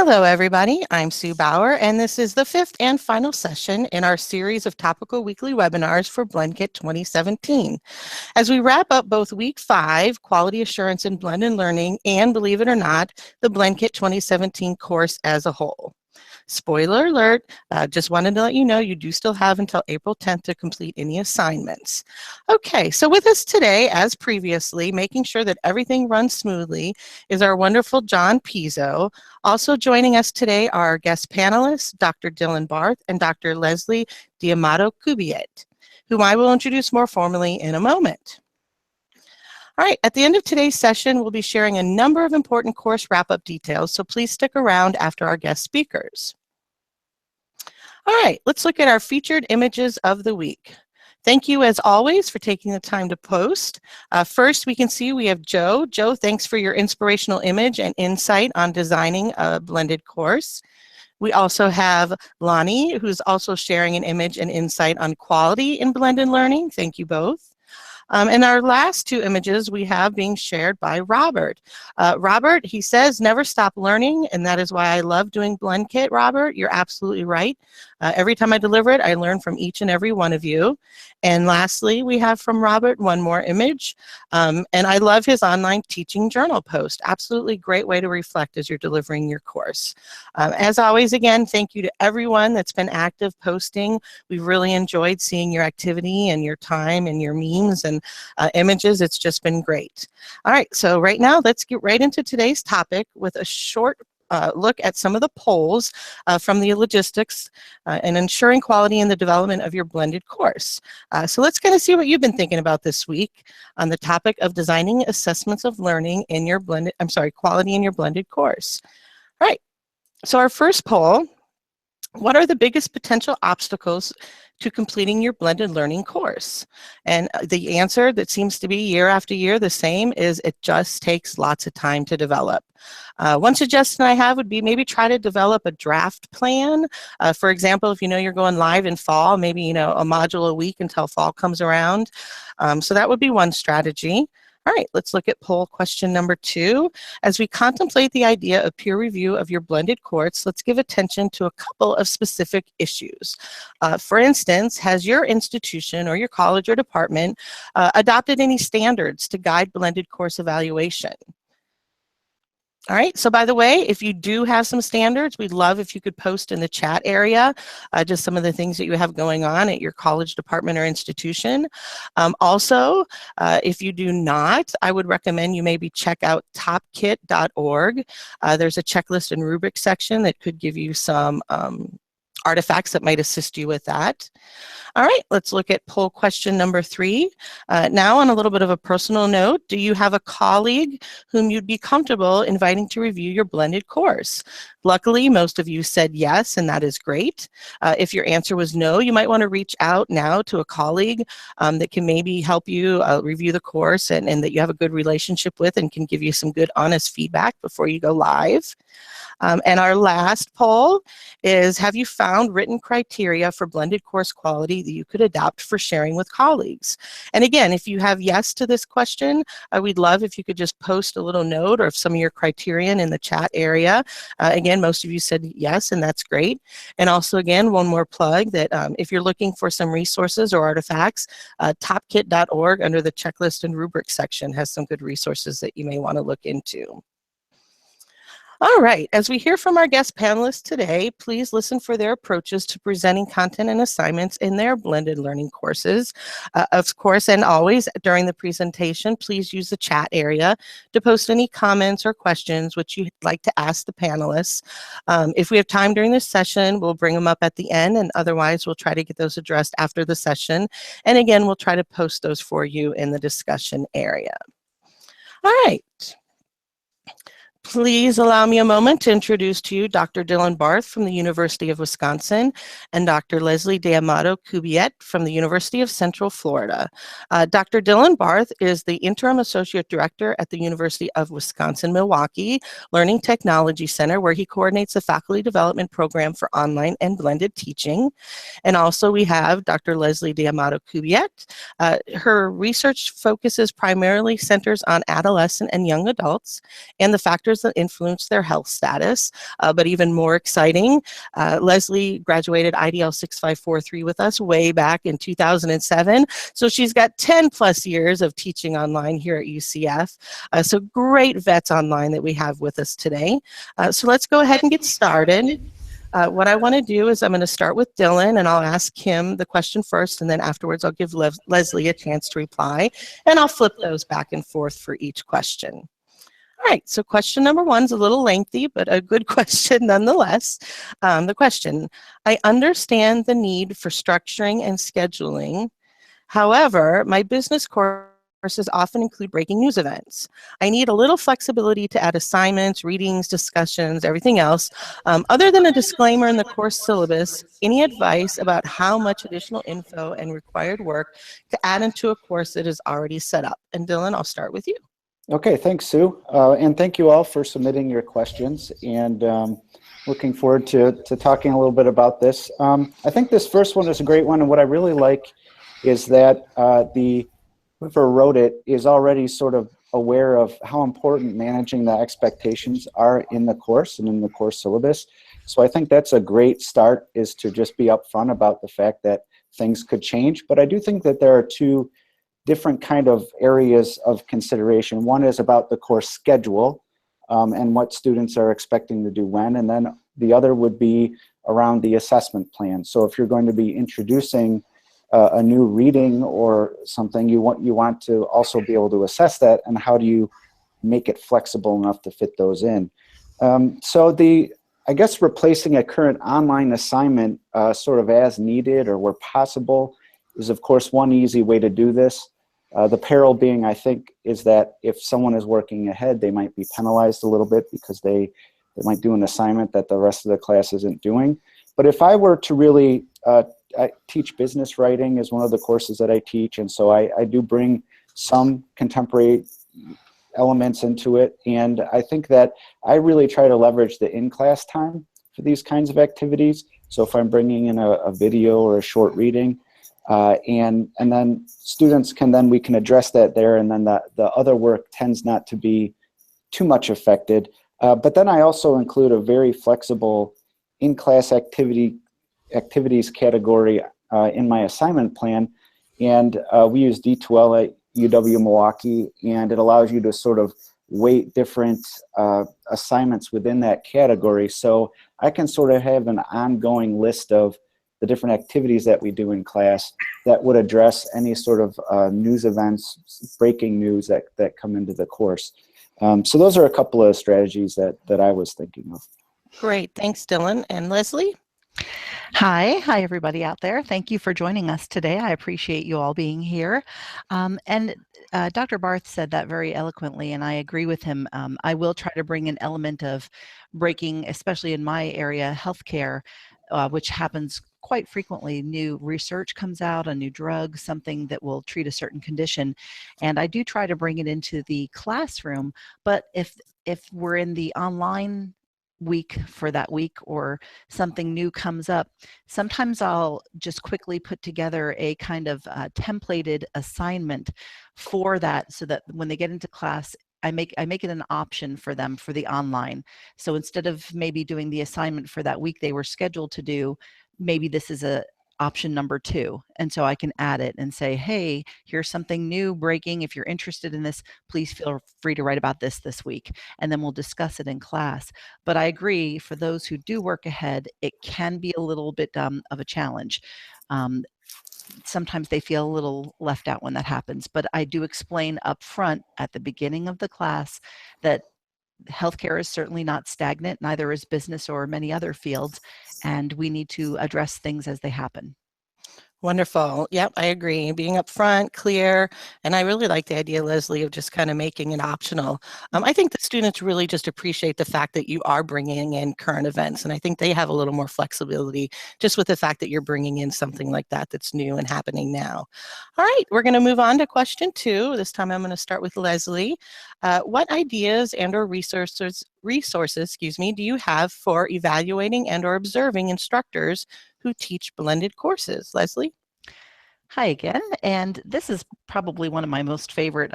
Hello, everybody. I'm Sue Bauer, and this is the fifth and final session in our series of topical weekly webinars for BlendKit 2017. As we wrap up both Week 5, Quality Assurance in Blended Learning, and, believe it or not, the BlendKit 2017 course as a whole. Spoiler alert, just wanted to let you know you do still have until April 10th to complete any assignments. Okay, so with us today, as previously, making sure that everything runs smoothly is our wonderful John Pizzo. Also joining us today are our guest panelists, Dr. Dylan Barth and Dr. Leslee D'Amato-Cubiet, whom I will introduce more formally in a moment. All right, at the end of today's session, we'll be sharing a number of important course wrap-up details, so please stick around after our guest speakers. All right, let's look at our featured images of the week. Thank you, as always, for taking the time to post. First, we can see we have Joe. Joe, thanks for your inspirational image and insight on designing a blended course. We also have Lonnie, who's also sharing an image and insight on quality in blended learning. Thank you both. And our last two images we have being shared by Robert. Robert, he says, never stop learning, and that is why I love doing BlendKit, Robert. You're absolutely right. Every time I deliver it, I learn from each and every one of you. And lastly, we have from Robert one more image. And I love his online teaching journal post. Absolutely great way to reflect as you're delivering your course. As always, again, thank you to everyone that's been active posting. We've really enjoyed seeing your activity and your time and your memes and images. It's just been great. All right, so right now, let's get right into today's topic with a short look at some of the polls from the logistics and ensuring quality in the development of your blended course. So let's kind of see what you've been thinking about this week on the topic of designing assessments of learning in your quality in your blended course. All right, so our first poll, what are the biggest potential obstacles to completing your blended learning course? And the answer that seems to be year after year the same is it just takes lots of time to develop. One suggestion I have would be maybe try to develop a draft plan. For example, if you know you're going live in fall, maybe a module a week until fall comes around. So that would be one strategy. All right, let's look at poll question number 2. As we contemplate the idea of peer review of your blended course, let's give attention to a couple of specific issues. For instance, has your institution or your college or department adopted any standards to guide blended course evaluation? All right, so by the way, if you do have some standards, we'd love if you could post in the chat area just some of the things that you have going on at your college, department, or institution. Also, if you do not, I would recommend you maybe check out topkit.org. There's a checklist and rubric section that could give you some artifacts that might assist you with that. All right, let's look at poll question number 3. Now, on a little bit of a personal note, do you have a colleague whom you'd be comfortable inviting to review your blended course? Luckily, most of you said yes, and that is great. If your answer was no, you might want to reach out now to a colleague that can maybe help you review the course and that you have a good relationship with and can give you some good, honest feedback before you go live. And our last poll is, have you found written criteria for blended course quality that you could adopt for sharing with colleagues? And again, if you have yes to this question, we'd love if you could just post a little note or some of your criterion in the chat area. Again, most of you said yes, and that's great. And also, again, one more plug that if you're looking for some resources or artifacts, topkit.org under the checklist and rubric section has some good resources that you may want to look into. All right, as we hear from our guest panelists today, please listen for their approaches to presenting content and assignments in their blended learning courses. Of course, and always during the presentation, please use the chat area to post any comments or questions which you'd like to ask the panelists. If we have time during this session, we'll bring them up at the end, and otherwise we'll try to get those addressed after the session. And again, we'll try to post those for you in the discussion area. All right. Please allow me a moment to introduce to you Dr. Dylan Barth from the University of Wisconsin and Dr. Leslee D'Amato-Cubiet from the University of Central Florida. Dr. Dylan Barth is the Interim Associate Director at the University of Wisconsin-Milwaukee Learning Technology Center, where he coordinates the faculty development program for online and blended teaching. And also we have Dr. Leslee D'Amato-Cubiet. Her research focuses primarily centers on adolescent and young adults and the factors factors that influence their health status. But even more exciting, Leslee graduated IDL 6543 with us way back in 2007. So she's got 10 plus years of teaching online here at UCF. So great vets online that we have with us today. So let's go ahead and get started. What I want to do is I'm going to start with Dylan, and I'll ask him the question first, and then afterwards I'll give Leslee a chance to reply, and I'll flip those back and forth for each question. All right, so question number one is a little lengthy, but a good question nonetheless. The question: I understand the need for structuring and scheduling. However, my business courses often include breaking news events. I need a little flexibility to add assignments, readings, discussions, everything else. Other than a disclaimer in the course syllabus, any advice about how much additional info and required work to add into a course that is already set up? And Dylan, I'll start with you. Okay, thanks, Sue. And thank you all for submitting your questions, and looking forward to talking a little bit about this. I think this first one is a great one, and what I really like is that whoever wrote it is already sort of aware of how important managing the expectations are in the course and in the course syllabus. So I think that's a great start, is to just be upfront about the fact that things could change. But I do think that there are two different kind of areas of consideration. One is about the course schedule and what students are expecting to do when, and then the other would be around the assessment plan. So if you're going to be introducing a new reading or something, you want to also be able to assess that, and how do you make it flexible enough to fit those in. So I guess replacing a current online assignment sort of as needed or where possible is of course one easy way to do this. The peril being, I think, is that if someone is working ahead, they might be penalized a little bit because they might do an assignment that the rest of the class isn't doing. But if I were to really I teach business writing as one of the courses that I teach, and so I do bring some contemporary elements into it, and I think that I really try to leverage the in-class time for these kinds of activities. So if I'm bringing in a video or a short reading, and then students we can address that there, and then the other work tends not to be too much affected. But then I also include a very flexible in-class activities category in my assignment plan, and we use D2L at UW-Milwaukee, and it allows you to sort of weight different assignments within that category. So I can sort of have an ongoing list of the different activities that we do in class that would address any sort of news events, breaking news that come into the course. So those are a couple of strategies that I was thinking of. Great, thanks Dylan. And Leslee? Hi everybody out there. Thank you for joining us today. I appreciate you all being here. And Dr. Barth said that very eloquently, and I agree with him. I will try to bring an element of breaking, especially in my area, healthcare, which happens quite frequently. New research comes out, a new drug, something that will treat a certain condition, and I do try to bring it into the classroom. But if we're in the online week for that week, or something new comes up, sometimes I'll just quickly put together a kind of templated assignment for that, so that when they get into class, I make it an option for them for the online. So instead of maybe doing the assignment for that week they were scheduled to do, maybe this is a option number 2, and so I can add it and say, hey, here's something new breaking. If you're interested in this, please feel free to write about this week, and then we'll discuss it in class. But I agree, for those who do work ahead, it can be a little bit of a challenge. Sometimes they feel a little left out when that happens, but I do explain up front at the beginning of the class that healthcare is certainly not stagnant, neither is business or many other fields, and we need to address things as they happen. Wonderful. Yep, I agree. Being upfront, clear, and I really like the idea, Leslee, of just kind of making it optional. I think the students really just appreciate the fact that you are bringing in current events, and I think they have a little more flexibility just with the fact that you're bringing in something like that that's new and happening now. All right, we're going to move on to question 2. This time I'm going to start with Leslee. What ideas and or resources, do you have for evaluating and or observing instructors who teach blended courses? Leslee? Hi again, and this is probably one of my most favorite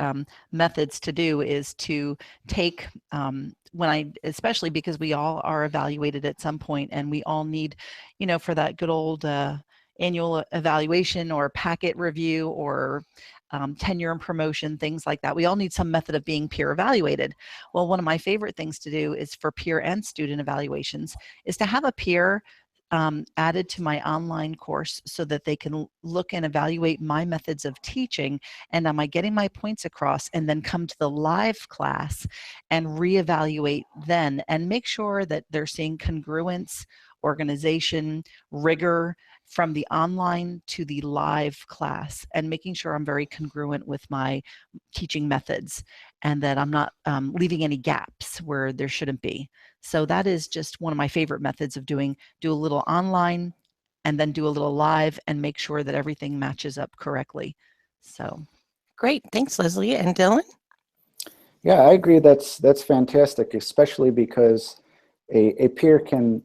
methods to do is to take especially because we all are evaluated at some point and we all need, for that good old annual evaluation or packet review or tenure and promotion, things like that. We all need some method of being peer evaluated. Well, one of my favorite things to do is for peer and student evaluations is to have a peer added to my online course so that they can look and evaluate my methods of teaching and am I getting my points across, and then come to the live class and reevaluate then and make sure that they're seeing congruence, organization, rigor from the online to the live class, and making sure I'm very congruent with my teaching methods and that I'm not leaving any gaps where there shouldn't be. So that is just one of my favorite methods of do a little online and then do a little live and make sure that everything matches up correctly. So Great. Thanks, Leslie. And Dylan? Yeah, I agree. That's fantastic, especially because a peer can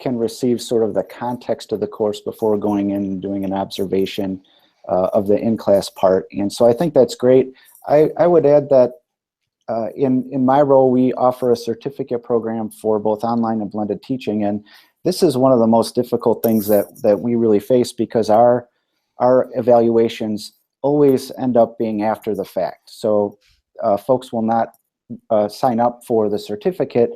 receive sort of the context of the course before going in and doing an observation of the in-class part. And so I think that's great. I would add that in my role, we offer a certificate program for both online and blended teaching. And this is one of the most difficult things that we really face, because our evaluations always end up being after the fact. So folks will not sign up for the certificate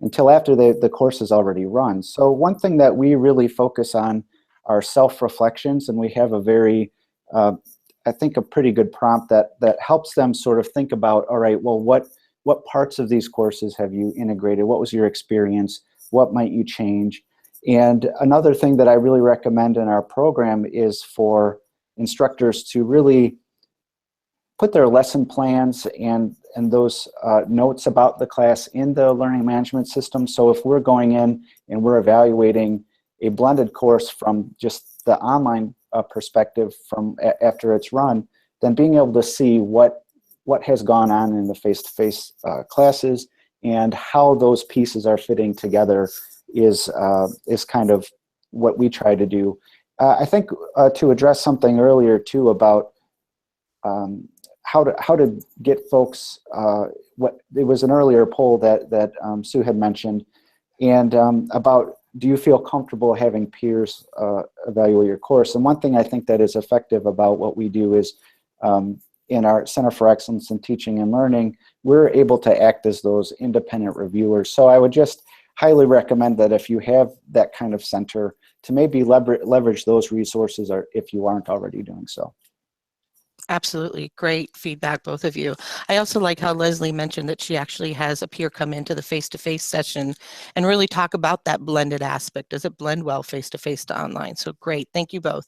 until after the course is already run. So one thing that we really focus on are self-reflections, and we have a very, I think, a pretty good prompt that helps them sort of think about, all right, well, what parts of these courses have you integrated? What was your experience? What might you change? And another thing that I really recommend in our program is for instructors to really put their lesson plans and those notes about the class in the learning management system. So if we're going in and we're evaluating a blended course from just the online perspective from after it's run, then being able to see what has gone on in the face-to-face classes and how those pieces are fitting together is kind of what we try to do. I think to address something earlier too about how to get folks, it was an earlier poll that Sue had mentioned, and about, do you feel comfortable having peers evaluate your course? And one thing I think that is effective about what we do is in our Center for Excellence in Teaching and Learning, we're able to act as those independent reviewers. So I would just highly recommend that if you have that kind of center, to maybe leverage those resources, or if you aren't already doing so. Absolutely. Great feedback, both of you. I also like how Leslie mentioned that she actually has a peer come into the face-to-face session and really talk about that blended aspect. Does it blend well face-to-face to online? So great. Thank you both.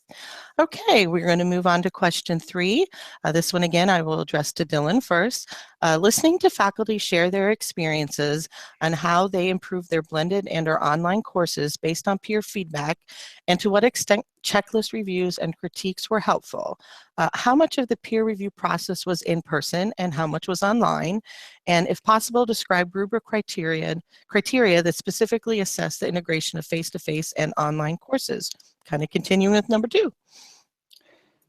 Okay, we're going to move on to question 3. This one, again, I will address to Dylan first. Listening to faculty share their experiences on how they improve their blended and or online courses based on peer feedback, and to what extent checklist reviews and critiques were helpful. How much of the peer review process was in person and how much was online? And if possible, describe rubric criteria that specifically assess the integration of face-to-face and online courses. Kind of continuing with number 2.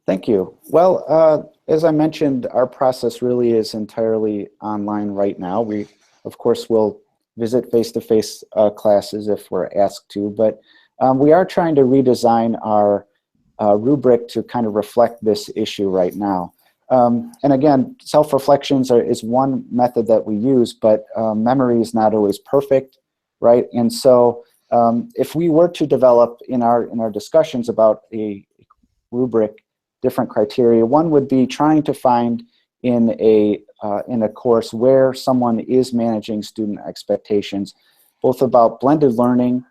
Thank you. Well, as I mentioned, our process really is entirely online right now. We, of course, will visit face-to-face classes if we're asked to, but we are trying to redesign our rubric to kind of reflect this issue right now. And again, self-reflections is one method that we use, but memory is not always perfect, right? And so if we were to develop in our discussions about a rubric different criteria, one would be trying to find in a course where someone is managing student expectations, both about blended learning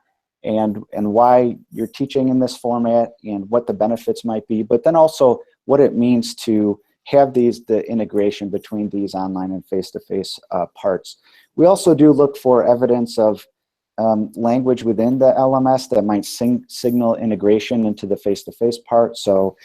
and why you're teaching in this format and what the benefits might be, but then also what it means to have the integration between these online and face-to-face parts. We also do look for evidence of language within the LMS that might signal integration into the face-to-face part. So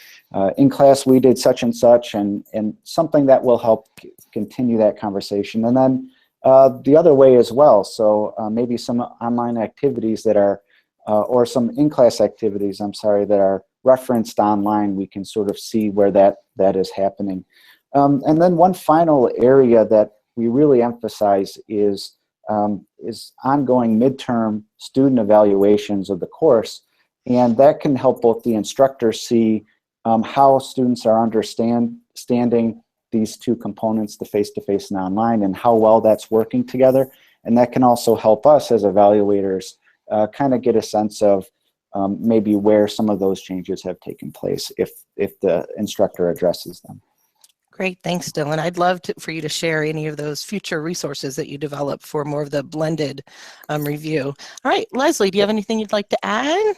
in class we did such and such, and something that will help continue that conversation. And then the other way as well, so maybe some online activities that are, or some in-class activities, I'm sorry, that are referenced online, we can sort of see where that is happening. And then one final area that we really emphasize is ongoing midterm student evaluations of the course, and that can help both the instructors see how students are understanding these two components, the face-to-face and online, and how well that's working together. And that can also help us as evaluators kind of get a sense of maybe where some of those changes have taken place if the instructor addresses them. Great, thanks, Dylan. I'd love for you to share any of those future resources that you develop for more of the blended review. All right, Leslie, do you have anything you'd like to add?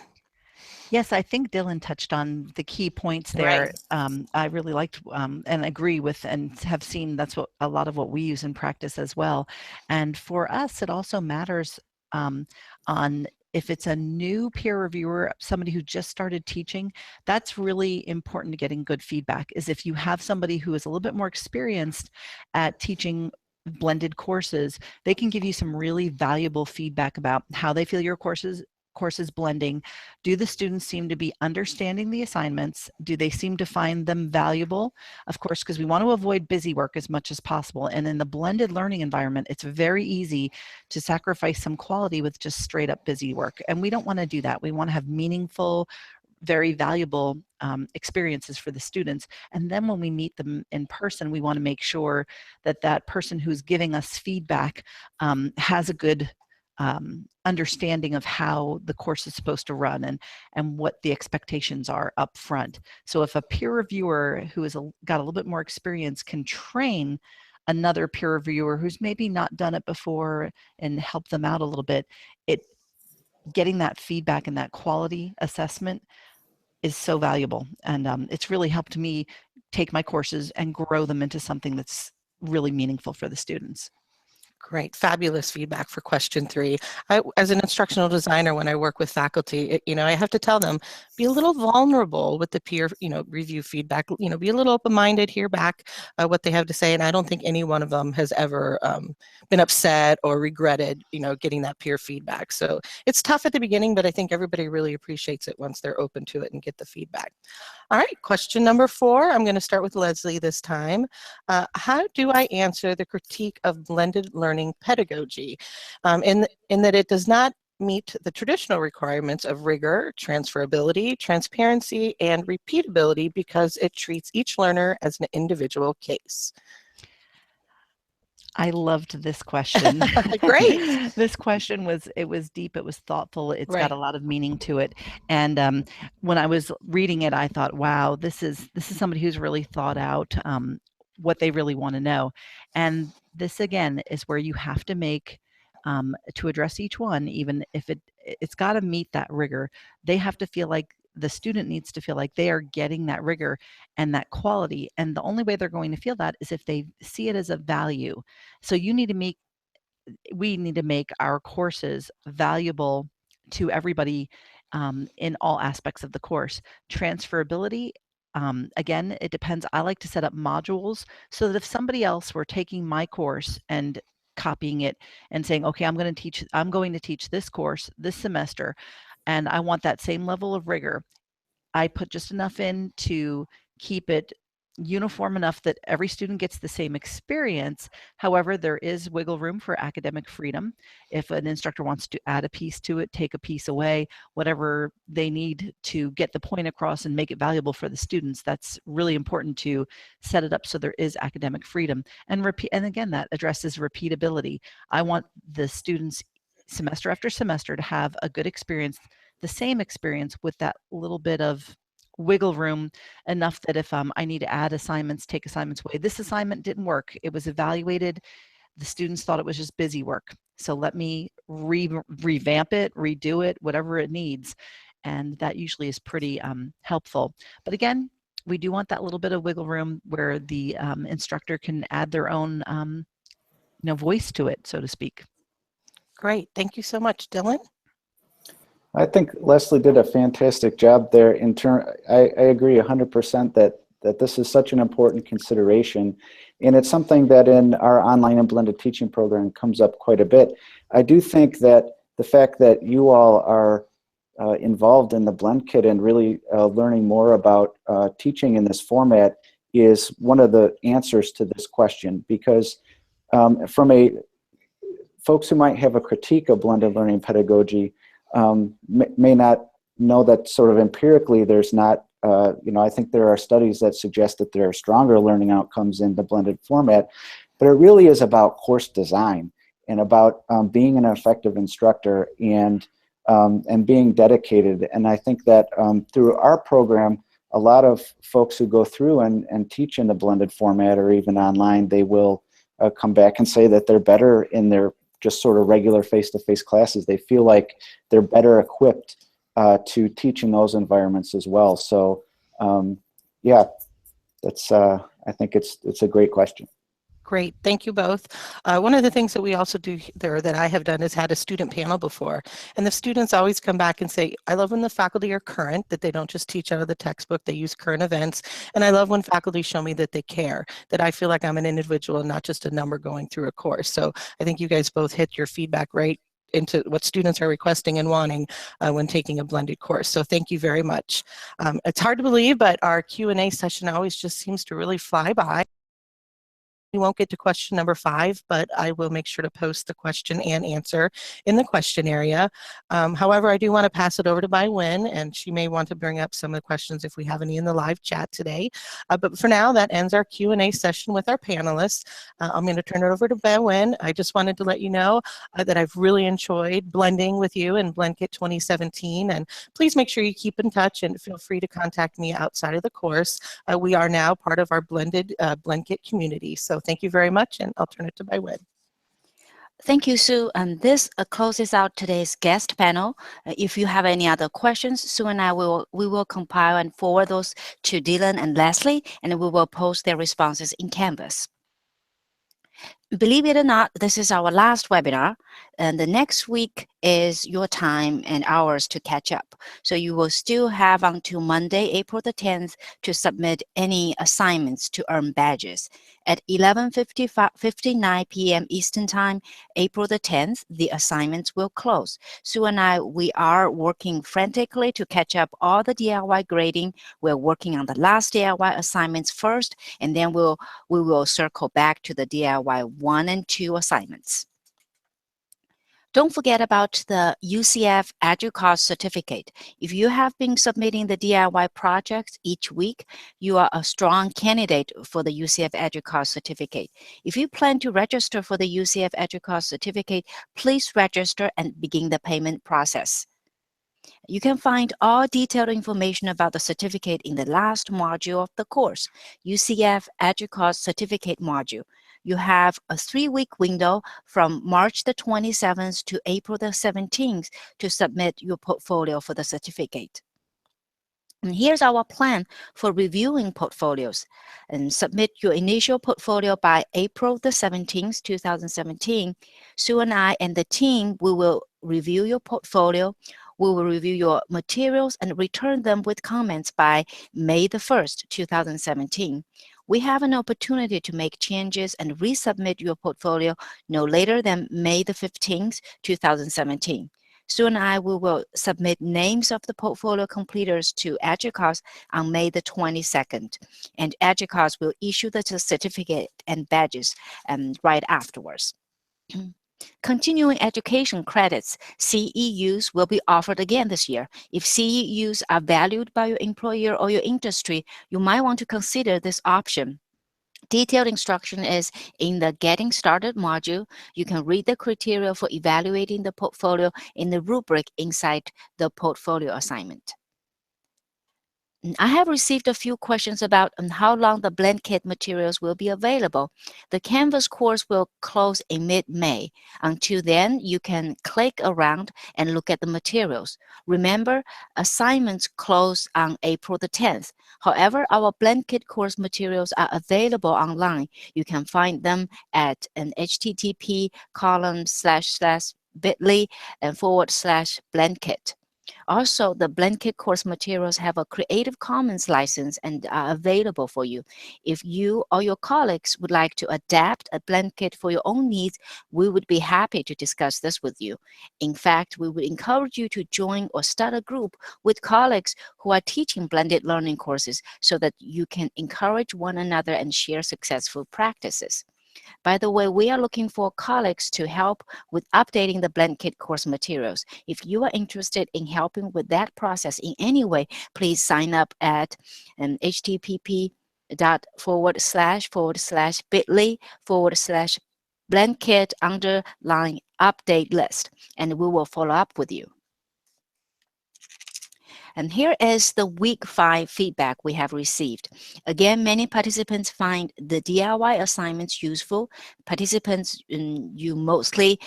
Yes, I think Dylan touched on the key points there. Right. I really liked and agree with and have seen that's what a lot of what we use in practice as well. And for us, it also matters on if it's a new peer reviewer, somebody who just started teaching, that's really important to getting good feedback, is if you have somebody who is a little bit more experienced at teaching blended courses, they can give you some really valuable feedback about how they feel your courses blending. Do the students seem to be understanding the assignments? Do they seem to find them valuable? Of course, because we want to avoid busy work as much as possible. And in the blended learning environment, it's very easy to sacrifice some quality with just straight up busy work. And we don't want to do that. We want to have meaningful, very valuable experiences for the students. And then when we meet them in person, we want to make sure that that person who's giving us feedback has a good understanding of how the course is supposed to run and what the expectations are up front. So if a peer reviewer who is got a little bit more experience can train another peer reviewer who's maybe not done it before and help them out a little bit, getting that feedback and that quality assessment is so valuable. And it's really helped me take my courses and grow them into something that's really meaningful for the students. Great, fabulous feedback for question 3. As an instructional designer, when I work with faculty, I have to tell them, be a little vulnerable with the peer, review feedback. Be a little open-minded, hear back what they have to say. And I don't think any one of them has ever been upset or regretted, getting that peer feedback. So it's tough at the beginning, but I think everybody really appreciates it once they're open to it and get the feedback. All right, question number 4. I'm going to start with Leslie this time. How do I answer the critique of blended learning pedagogy in that it does not meet the traditional requirements of rigor, transferability, transparency, and repeatability because it treats each learner as an individual case? I loved this question. Great. This question was deep, it was thoughtful, it's Right. got a lot of meaning to it. And when I was reading it, I thought, wow, this is somebody who's really thought out what they really want to know. And this again is where you have to make to address each one, even if it's got to meet that rigor. They have to feel like the student needs to feel like they are getting that rigor and that quality. And the only way they're going to feel that is if they see it as a value. So we need to make our courses valuable to everybody in all aspects of the course. Transferability, again, it depends. I like to set up modules so that if somebody else were taking my course and copying it and saying, okay, I'm going to teach this course this semester, and I want that same level of rigor, I put just enough in to keep it uniform enough that every student gets the same experience. However, there is wiggle room for academic freedom. If an instructor wants to add a piece to it, take a piece away, whatever they need to get the point across and make it valuable for the students, that's really important to set it up so there is academic freedom. And again, that addresses repeatability. I want the students semester after semester to have a good experience, the same experience with that little bit of wiggle room, enough that if I need to add assignments, take assignments away. This assignment didn't work. It was evaluated. The students thought it was just busy work. So let me revamp it, redo it, whatever it needs. And that usually is pretty helpful. But again, we do want that little bit of wiggle room where the instructor can add their own voice to it, so to speak. Great. Thank you so much, Dylan. I think Leslie did a fantastic job there. I agree 100% that this is such an important consideration, and it's something that in our online and blended teaching program comes up quite a bit. I do think that the fact that you all are involved in the BlendKit and really learning more about teaching in this format is one of the answers to this question, because from folks who might have a critique of blended learning pedagogy may not know that sort of empirically there's not, I think there are studies that suggest that there are stronger learning outcomes in the blended format, but it really is about course design and about being an effective instructor and being dedicated. And I think that through our program, a lot of folks who go through and teach in the blended format or even online, they will come back and say that they're better in their just sort of regular face-to-face classes. They feel like they're better equipped to teach in those environments as well. So yeah, that's I think it's a great question. Great, thank you both. One of the things that we also do there that I have done is had a student panel before, and the students always come back and say, I love when the faculty are current, that they don't just teach out of the textbook, they use current events, and I love when faculty show me that they care, that I feel like I'm an individual and not just a number going through a course. So I think you guys both hit your feedback right into what students are requesting and wanting when taking a blended course. So thank you very much. It's hard to believe, but our Q&A session always just seems to really fly by. We won't get to question number 5, but I will make sure to post the question and answer in the question area. However, I do want to pass it over to Bai Wen, and she may want to bring up some of the questions if we have any in the live chat today. But for now, that ends our Q&A session with our panelists. I'm going to turn it over to Bai Wen. I just wanted to let you know that I've really enjoyed blending with you in BlendKit 2017, and please make sure you keep in touch and feel free to contact me outside of the course. We are now part of our blended BlendKit community. So thank you very much, and I'll turn it to Bai Wen. Thank you, Sue. And this closes out today's guest panel. If you have any other questions, Sue and I will compile and forward those to Dylan and Leslie, and we will post their responses in Canvas. Believe it or not, this is our last webinar, and the next week is your time and ours to catch up. So you will still have until Monday, April the 10th, to submit any assignments to earn badges. At 11:59 p.m. Eastern Time, April the 10th, the assignments will close. Sue and I, we are working frantically to catch up all the DIY grading. We're working on the last DIY assignments first, and then we will circle back to the DIY 1 and 2 assignments. Don't forget about the UCF EduCause certificate. If you have been submitting the DIY projects each week, you are a strong candidate for the UCF EduCause certificate. If you plan to register for the UCF EduCause certificate, please register and begin the payment process. You can find all detailed information about the certificate in the last module of the course, UCF EduCause certificate module. You have a 3-week window from March the 27th to April the 17th to submit your portfolio for the certificate. And here's our plan for reviewing portfolios. And submit your initial portfolio by April the 17th, 2017. Sue and I and the team, we will review your portfolio. We will review your materials and return them with comments by May the 1st, 2017. We have an opportunity to make changes and resubmit your portfolio no later than May the 15th, 2017. Sue and I will submit names of the portfolio completers to EduCause on May the 22nd, and EduCause will issue the certificate and badges right afterwards. Continuing education credits, CEUs, will be offered again this year. If CEUs are valued by your employer or your industry, you might want to consider this option. Detailed instruction is in the Getting Started module. You can read the criteria for evaluating the portfolio in the rubric inside the portfolio assignment. I have received a few questions about how long the BlendKit materials will be available. The Canvas course will close in mid-May. Until then, you can click around and look at the materials. Remember, assignments close on April the 10th. However, our BlendKit course materials are available online. You can find them at an http://bit.ly/BlendKit. Also, the BlendKit course materials have a Creative Commons license and are available for you. If you or your colleagues would like to adapt a BlendKit for your own needs, we would be happy to discuss this with you. In fact, we would encourage you to join or start a group with colleagues who are teaching blended learning courses so that you can encourage one another and share successful practices. By the way, we are looking for colleagues to help with updating the BlendKit course materials. If you are interested in helping with that process in any way, please sign up at http://bit.ly/BlendKit_update list, and we will follow up with you. And here is the week 5 feedback we have received. Again, many participants find the DIY assignments useful. Participants, you mostly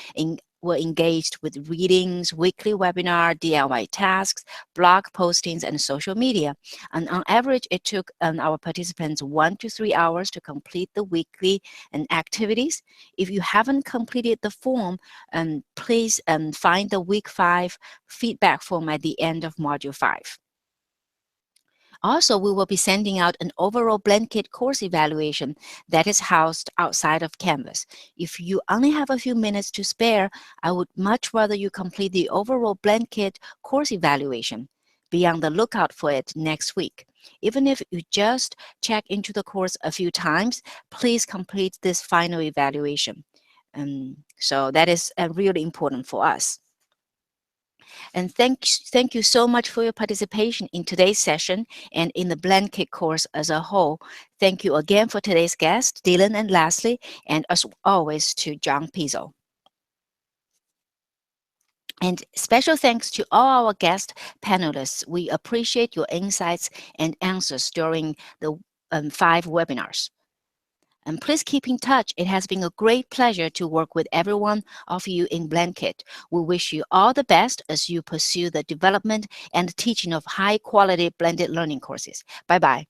were engaged with readings, weekly webinar, DIY tasks, blog postings, and social media. And on average, it took our participants 1 to 3 hours to complete the weekly activities. If you haven't completed the form, please find the week 5 feedback form at the end of module 5. Also, we will be sending out an overall BlendKit course evaluation that is housed outside of Canvas. If you only have a few minutes to spare, I would much rather you complete the overall BlendKit course evaluation. Be on the lookout for it next week. Even if you just check into the course a few times, please complete this final evaluation. So that is really important for us. And thank you so much for your participation in today's session and in the BlendKit course as a whole. Thank you again for today's guests, Dylan and Leslee, and as always to John Pizzo. And special thanks to all our guest panelists. We appreciate your insights and answers during the 5 webinars. And please keep in touch. It has been a great pleasure to work with every one of you in BlendKit. We wish you all the best as you pursue the development and teaching of high-quality blended learning courses. Bye-bye.